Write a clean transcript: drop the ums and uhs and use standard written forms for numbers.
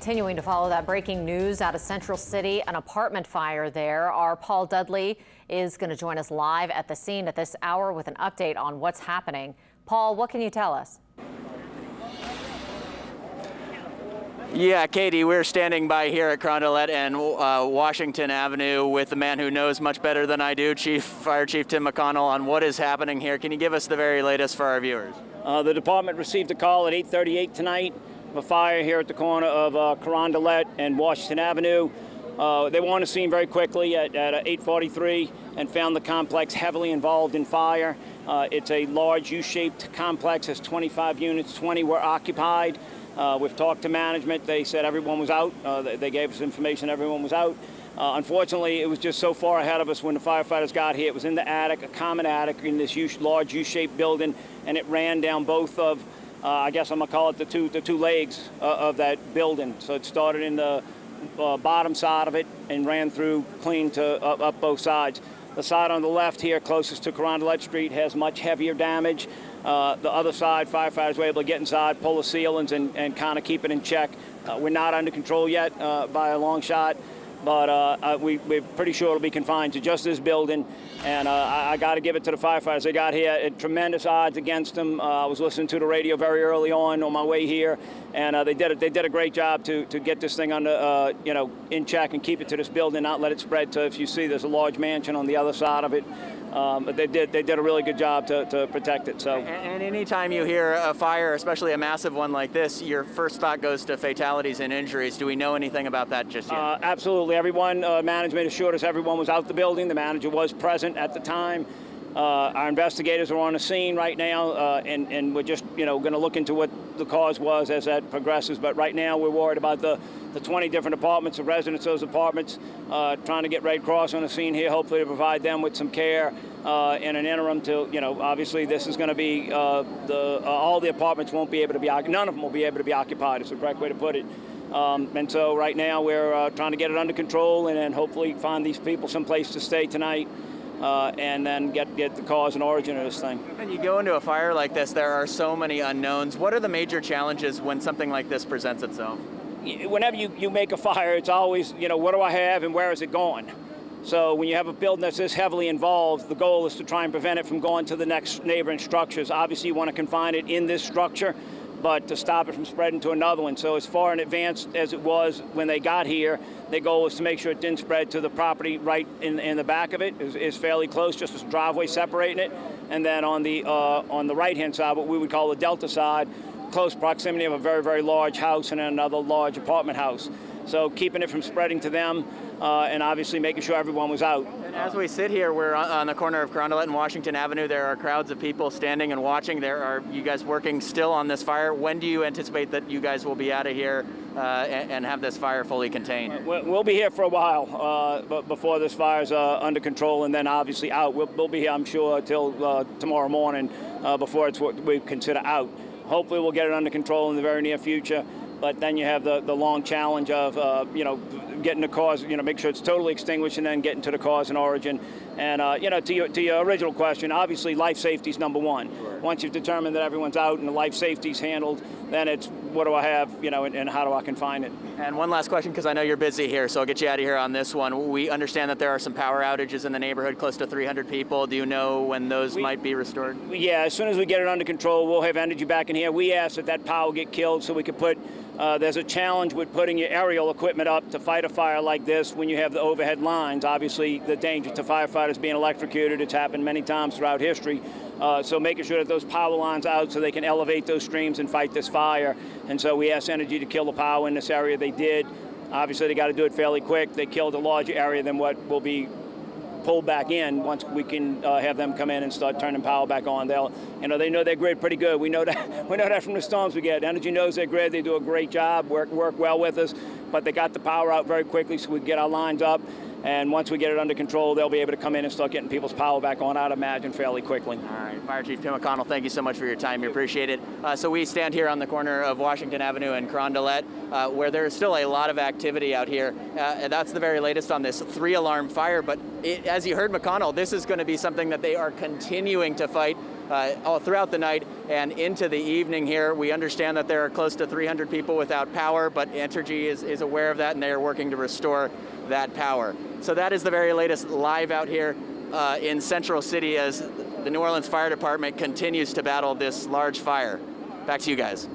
Continuing to follow that breaking news out of Central City, an apartment fire there. Our Paul Dudley is going to join us live at the scene at this hour with an update on what's happening. Paul, what can you tell us? Yeah, Katie, we're standing by here at Carondelet and Washington Avenue with the man who knows much better than I do, Fire Chief Tim McConnell, on what is happening here. Can you give us the very latest for our viewers? The department received a call at 8:38 tonight of a fire here at the corner of Carondelet and Washington Avenue. They were on the scene very quickly at 8:43 and found the complex heavily involved in fire. It's a large U-shaped complex, has 25 units, 20 were occupied. We've talked to management. They said everyone was out. They gave us information everyone was out. Unfortunately, it was just so far ahead of us when the firefighters got here. It was in the attic, a common attic in this large U-shaped building, and it ran down both of, I guess I'm gonna call it the two legs of that building. So it started in the bottom side of it and ran through clean to up both sides. The side on the left here, closest to Carondelet Street, has much heavier damage. The other side, firefighters were able to get inside, pull the ceilings, and kind of keep it in check. We're not under control yet by a long shot, but we're pretty sure it'll be confined to just this building. And I got to give it to the firefighters. They got here at tremendous odds against them. I was listening to the radio very early on my way here, and they did a great job to get this thing under in check and keep it to this building, not let it spread to. If you see, there's a large mansion on the other side of it. But they did a really good job to protect it. So. And anytime you hear a fire, especially a massive one like this, your first thought goes to fatalities and injuries. Do we know anything about that just yet? Absolutely. Everyone, management assured us everyone was out the building. The manager was present at the time. Our investigators are on the scene right now, and we're just going to look into what the cause was as that progresses. But right now we're worried about the 20 different apartments, the residents of those apartments, trying to get Red Cross on the scene here, hopefully to provide them with some care in an interim to, obviously this is going to be, all the apartments won't be able to be, none of them will be able to be occupied, is the correct way to put it. And so right now we're trying to get it under control and then hopefully find these people some place to stay tonight. And then get the cause and origin of this thing. When you go into a fire like this, there are so many unknowns. What are the major challenges when something like this presents itself? Whenever you make a fire, it's always, what do I have and where is it going? So when you have a building that's this heavily involved, the goal is to try and prevent it from going to the next neighboring structures. Obviously, you want to confine it in this structure, but to stop it from spreading to another one. So as far in advance as it was when they got here, their goal was to make sure it didn't spread to the property right in the back of it. Is fairly close, just a driveway separating it. And then on the right-hand side, what we would call the Delta side, close proximity of a very, very large house and another large apartment house. So keeping it from spreading to them and obviously making sure everyone was out. And as we sit here, we're on the corner of Carondelet and Washington Avenue. There are crowds of people standing and watching. There are you guys working still on this fire. When do you anticipate that you guys will be out of here and have this fire fully contained? We'll be here for a while but before this fire's under control, and then obviously out. We'll be here, I'm sure, till tomorrow morning before it's what we consider out. Hopefully we'll get it under control in the very near future. But then you have the long challenge of, getting the cause, make sure it's totally extinguished and then getting to the cause and origin. And, to your original question, obviously life safety is number one. Sure. Once you've determined that everyone's out and the life safety is handled, then it's what do I have, and how do I confine it? And one last question, because I know you're busy here, so I'll get you out of here on this one. We understand that there are some power outages in the neighborhood, close to 300 people. Do you know when those might be restored? Yeah, as soon as we get it under control, we'll have energy back in here. We asked that power get killed so we could put there's a challenge with putting your aerial equipment up to fight a fire like this when you have the overhead lines. Obviously, the danger to firefighters being electrocuted, it's happened many times throughout history. So making sure that those power lines are out so they can elevate those streams and fight this fire. And so we asked Energy to kill the power in this area. They did. Obviously, they got to do it fairly quick. They killed a larger area than what will be pulled back in once we can have them come in and start turning power back on. They know their grid pretty good. We know that from the storms we get. Energy knows their grid. They do a great job, work well with us, but they got the power out very quickly so we can get our lines up. And once we get it under control, they'll be able to come in and start getting people's power back on, I'd imagine, fairly quickly. All right, Fire Chief Tim McConnell, thank you so much for your time. We appreciate it. So we stand here on the corner of Washington Avenue and Carondelet, where there is still a lot of activity out here. And that's the very latest on this 3-alarm fire. But as you heard McConnell, this is going to be something that they are continuing to fight all throughout the night and into the evening here. We understand that there are close to 300 people without power, but Entergy is aware of that, and they are working to restore that power. So that is the very latest live out here in Central City as the New Orleans Fire Department continues to battle this large fire. Back to you guys.